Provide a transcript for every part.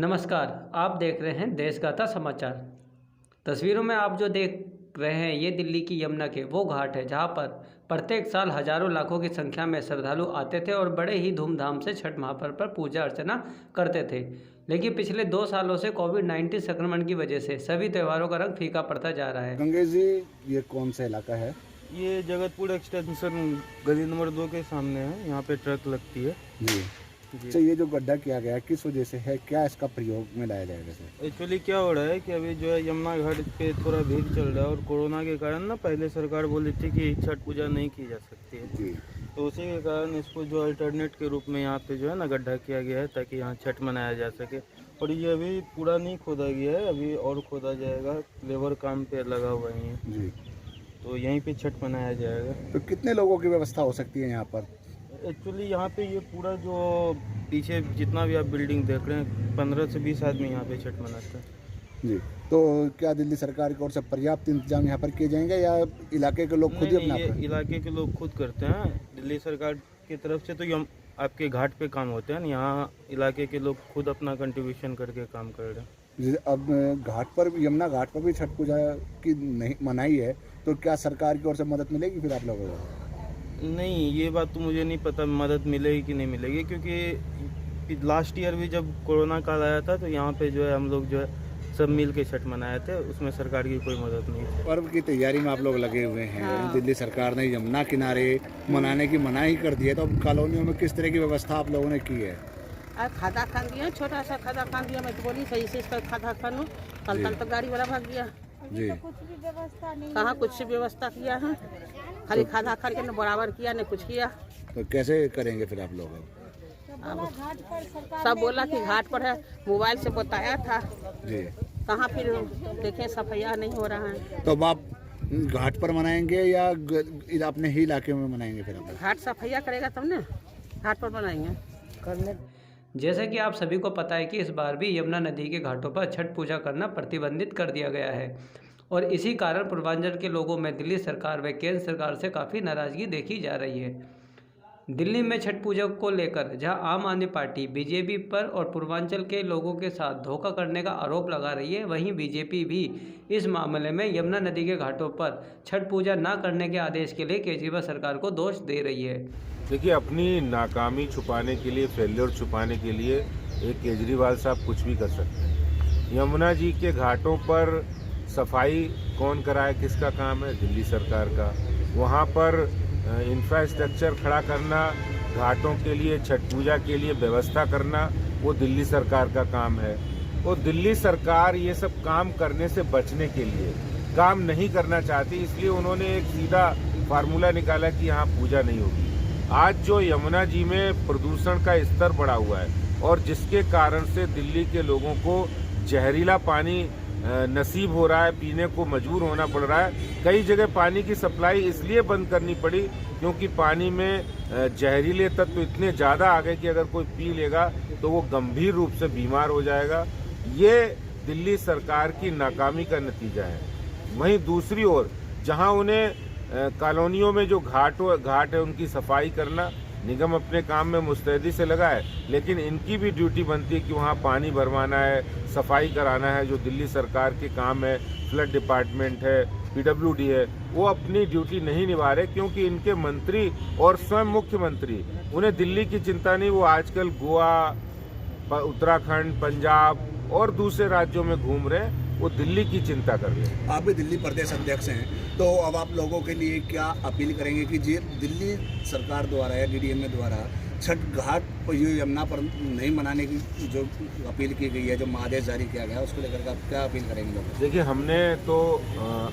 नमस्कार, आप देख रहे हैं देशगाथा समाचार। तस्वीरों में आप जो देख रहे हैं ये दिल्ली की यमुना के वो घाट है जहां पर प्रत्येक साल हजारों लाखों की संख्या में श्रद्धालु आते थे और बड़े ही धूमधाम से छठ महापर्व पर पूजा अर्चना करते थे। लेकिन पिछले 2 सालों से कोविड-19 संक्रमण की वजह से सभी त्योहारों का रंग फीका पड़ता जा रहा है। गंगेश जी, ये कौन सा इलाका है? ये जगतपुर एक्सटेंशन गली नंबर 2 के सामने है। यहाँ पे ट्रक लगती है जी। अच्छा, ये जो गड्ढा किया गया है किस वजह से है, क्या इसका प्रयोग में लाया जाएगा सर? एक्चुअली क्या हो रहा है कि अभी जो है यमुना घाट पे थोड़ा भीड़ चल रहा है और कोरोना के कारण ना पहले सरकार बोली थी कि छठ पूजा नहीं की जा सकती है जी। तो उसी के कारण इसको जो अल्टरनेट के रूप में यहाँ पे जो है ना गड्ढा किया गया है ताकि यहाँ छठ मनाया जा सके। और ये अभी पूरा नहीं खोदा गया है, अभी और खोदा जाएगा, लेबर काम पे लगा हुआ है जी। तो यहीं पे छठ मनाया जाएगा। तो कितने लोगों की व्यवस्था हो सकती है यहाँ पर? एक्चुअली यहाँ पे ये पूरा जो पीछे जितना भी आप बिल्डिंग देख रहे हैं 15 से 20 आदमी यहाँ पे छठ मनाते हैं। जी। तो क्या दिल्ली सरकार की ओर से पर्याप्त इंतजाम यहाँ पर किए जाएंगे या इलाके के लोग खुद ही अपना? ये इलाके के लोग खुद करते हैं। दिल्ली सरकार की तरफ से तो ये आपके घाट पे काम होते हैं, यहाँ इलाके के लोग खुद अपना कंट्रीब्यूशन करके काम कर रहे हैं। अब घाट पर, यमुना घाट पर भी छठ पूजा की नहीं मनाई है, तो क्या सरकार की ओर से मदद मिलेगी फिर आप लोगों को? नहीं, ये बात तो मुझे नहीं पता मदद मिलेगी कि नहीं मिलेगी, क्योंकि लास्ट ईयर भी जब कोरोना काल आया था तो यहाँ पे जो है हम लोग जो है सब मिल के छठ मनाए थे, उसमें सरकार की कोई मदद नहीं थी। पर्व की तैयारी में आप लोग लगे हुए हैं। दिल्ली सरकार ने यमुना किनारे मनाने की मनाही कर दी है, तो अब कॉलोनियों में किस तरह की व्यवस्था आप लोगों ने की है? खादा खान दिया, छोटा सा खादा खान दिया। मैं तो बोली सही से इसका खादा खानू, कल तो गाड़ी वाला भाग गया जी। कहाँ कुछ व्यवस्था किया है, खाली खादा खान के न बराबर किया न कुछ किया। तो कैसे करेंगे फिर आप लोग? सब बोला कि घाट पर है, मोबाइल से बताया था जी। कहाँ फिर देखें सफाई नहीं हो रहा है। तो अब आप घाट पर मनाएंगे या अपने ही इलाके में मनाएंगे? फिर आप घाट सफाई करेगा तब न घाट पर बनाएंगे करने। जैसा कि आप सभी को पता है कि इस बार भी यमुना नदी के घाटों पर छठ पूजा करना प्रतिबंधित कर दिया गया है और इसी कारण पूर्वांचल के लोगों में दिल्ली सरकार व केंद्र सरकार से काफ़ी नाराज़गी देखी जा रही है। दिल्ली में छठ पूजा को लेकर जहां आम आदमी पार्टी बीजेपी पर और पूर्वांचल के लोगों के साथ धोखा करने का आरोप लगा रही है, वहीं बीजेपी भी इस मामले में यमुना नदी के घाटों पर छठ पूजा न करने के आदेश के लिए केजरीवाल सरकार को दोष दे रही है। देखिए, अपनी नाकामी छुपाने के लिए, फेलियर छुपाने के लिए एक केजरीवाल साहब कुछ भी कर सकते हैं। यमुना जी के घाटों पर सफाई कौन कराए, किसका काम है? दिल्ली सरकार का। वहाँ पर इंफ्रास्ट्रक्चर खड़ा करना, घाटों के लिए छठ पूजा के लिए व्यवस्था करना, वो दिल्ली सरकार का काम है। वो दिल्ली सरकार ये सब काम करने से बचने के लिए काम नहीं करना चाहती, इसलिए उन्होंने एक सीधा फार्मूला निकाला कि यहाँ पूजा नहीं होगी। आज जो यमुना जी में प्रदूषण का स्तर बढ़ा हुआ है और जिसके कारण से दिल्ली के लोगों को जहरीला पानी नसीब हो रहा है, पीने को मजबूर होना पड़ रहा है। कई जगह पानी की सप्लाई इसलिए बंद करनी पड़ी क्योंकि पानी में जहरीले तत्व इतने ज़्यादा आ गए कि अगर कोई पी लेगा तो वो गंभीर रूप से बीमार हो जाएगा। ये दिल्ली सरकार की नाकामी का नतीजा है। वहीं दूसरी ओर जहां उन्हें कॉलोनियों में जो घाट है उनकी सफाई करना, निगम अपने काम में मुस्तैदी से लगा है, लेकिन इनकी भी ड्यूटी बनती है कि वहाँ पानी भरवाना है, सफाई कराना है, जो दिल्ली सरकार के काम है। फ्लड डिपार्टमेंट है, पीडब्ल्यूडी है, वो अपनी ड्यूटी नहीं निभा रहे क्योंकि इनके मंत्री और स्वयं मुख्यमंत्री, उन्हें दिल्ली की चिंता नहीं। वो आजकल गोवा, उत्तराखंड, पंजाब और दूसरे राज्यों में घूम रहे हैं, वो दिल्ली की चिंता कर रहे हैं। आप भी दिल्ली प्रदेश अध्यक्ष हैं, तो अब आप लोगों के लिए क्या अपील करेंगे कि जी दिल्ली सरकार द्वारा या डीडीएम द्वारा छठ घाट पर यमुना पर नहीं मनाने की जो अपील की गई है, जो आदेश जारी किया गया है, उसको लेकर आप क्या अपील करेंगे लोग? देखिए, हमने तो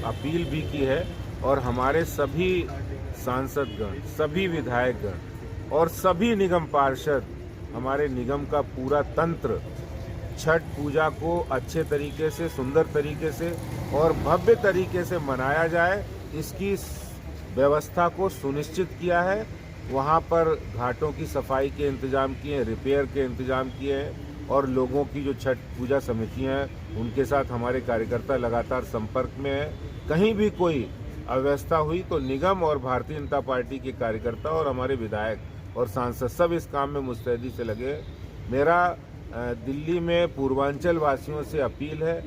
अपील भी की है और हमारे सभी सांसदगण, सभी विधायकगण और सभी निगम पार्षद, हमारे निगम का पूरा तंत्र छठ पूजा को अच्छे तरीके से, सुंदर तरीके से और भव्य तरीके से मनाया जाए, इसकी व्यवस्था को सुनिश्चित किया है। वहाँ पर घाटों की सफाई के इंतजाम किए हैं, रिपेयर के इंतजाम किए हैं और लोगों की जो छठ पूजा समितियाँ हैं उनके साथ हमारे कार्यकर्ता लगातार संपर्क में हैं। कहीं भी कोई अव्यवस्था हुई तो निगम और भारतीय जनता पार्टी के कार्यकर्ता और हमारे विधायक और सांसद सब इस काम में मुस्तैदी से लगे। मेरा दिल्ली में पूर्वांचल वासियों से अपील है,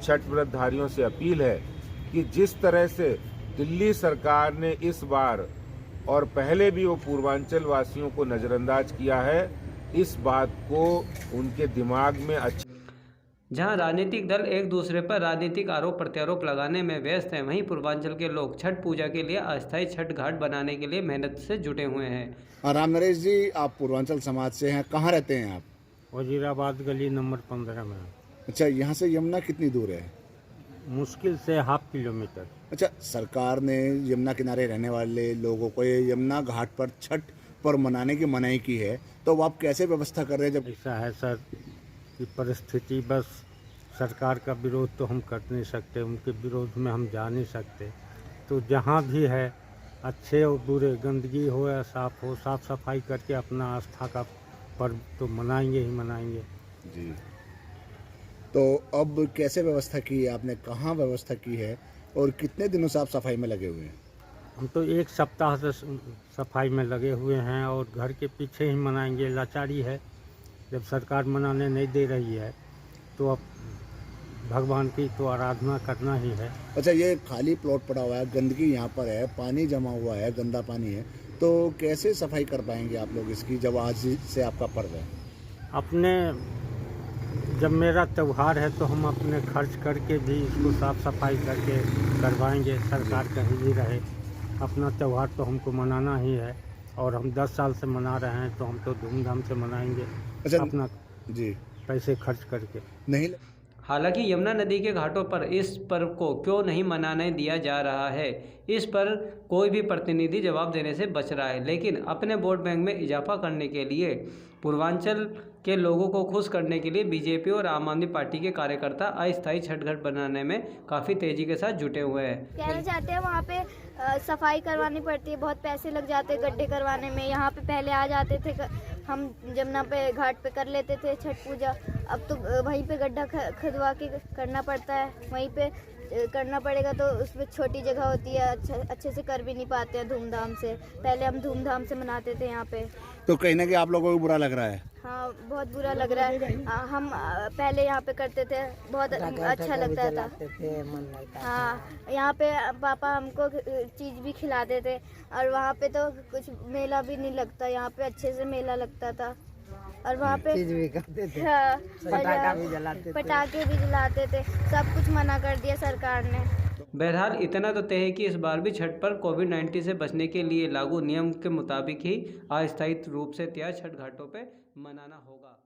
छठ व्रतधारियों से अपील है कि जिस तरह से दिल्ली सरकार ने इस बार और पहले भी वो पूर्वांचल वासियों को नज़रअंदाज किया है, इस बात को उनके दिमाग में जहां राजनीतिक दल एक दूसरे पर राजनीतिक आरोप प्रत्यारोप लगाने में व्यस्त हैं, वहीं पूर्वांचल के लोग छठ पूजा के लिए अस्थायी छठ घाट बनाने के लिए मेहनत से जुटे हुए हैं। राम नरेश जी, आप पूर्वांचल समाज से हैं, कहाँ रहते हैं आप? वजीराबाद गली नंबर 15 में। अच्छा, यहाँ से यमुना कितनी दूर है? मुश्किल से ½ किलोमीटर। अच्छा, सरकार ने यमुना किनारे रहने वाले लोगों को ये यमुना घाट पर छठ पर मनाने की मनाही की है, तो आप कैसे व्यवस्था कर रहे हैं? जब ऐसा है सर कि परिस्थिति, बस सरकार का विरोध तो हम कर नहीं सकते, उनके विरोध में हम जा नहीं सकते। तो जहाँ भी है, अच्छे और बुरे, गंदगी हो या साफ हो, साफ सफाई करके अपना आस्था का पर्व तो मनाएंगे ही मनाएंगे जी। तो अब कैसे व्यवस्था की है आपने, कहाँ व्यवस्था की है और कितने दिनों से आप सफाई में लगे हुए हैं? हम तो 1 सप्ताह से सफाई में लगे हुए हैं और घर के पीछे ही मनाएंगे। लाचारी है, जब सरकार मनाने नहीं दे रही है तो अब भगवान की तो आराधना करना ही है। अच्छा, ये खाली प्लॉट पड़ा हुआ है, गंदगी यहाँ पर है, पानी जमा हुआ है, गंदा पानी है, तो कैसे सफाई कर पाएंगे आप लोग इसकी, जब आज से आपका पर्व है? अपने, जब मेरा त्यौहार है तो हम अपने खर्च करके भी इसको साफ सफाई करके करवाएंगे। सरकार कहीं भी रहे, अपना त्यौहार तो हमको मनाना ही है और हम 10 साल से मना रहे हैं, तो हम तो धूमधाम से मनाएंगे। अच्छा अपना जी, पैसे खर्च करके। नहीं। हालांकि यमुना नदी के घाटों पर इस पर्व को क्यों नहीं मनाने दिया जा रहा है, इस पर कोई भी प्रतिनिधि जवाब देने से बच रहा है। लेकिन अपने वोट बैंक में इजाफा करने के लिए, पूर्वांचल के लोगों को खुश करने के लिए बीजेपी और आम आदमी पार्टी के कार्यकर्ता अस्थायी छठ घाट बनाने में काफ़ी तेज़ी के साथ जुटे हुए हैं। कहना चाहते हैं वहाँ पे सफाई करवानी पड़ती है, बहुत पैसे लग जाते हैं गड्ढे करवाने में। यहाँ पे पहले आ जाते थे, हम जमुना पे घाट पे कर लेते थे छठ पूजा, अब तो वहीं पे गड्ढा खुदवा के करना पड़ता है, वहीं पे करना पड़ेगा, तो उसमें छोटी जगह होती है, अच्छे से कर भी नहीं पाते हैं धूमधाम से। पहले हम धूमधाम से मनाते थे यहाँ पे। तो कहीं ना कहीं आप लोगों को बुरा लग रहा है? हाँ, बहुत बुरा लग रहा है। हम पहले यहाँ पे करते थे, बहुत अच्छा लगता था। हाँ, यहाँ पे पापा हमको चीज़ भी खिलाते थे और वहाँ पे तो कुछ मेला भी नहीं लगता, यहाँ पे अच्छे से मेला लगता था और वहाँ पे चीज़ भी खाते थे। हाँ, पटाखे भी जलाते थे। सब कुछ मना कर दिया सरकार ने। बहरहाल इतना तो तय है कि इस बार भी छठ पर कोविड-19 से बचने के लिए लागू नियम के मुताबिक ही अस्थायी रूप से त्यौहार छठ घाटों पर मनाना होगा।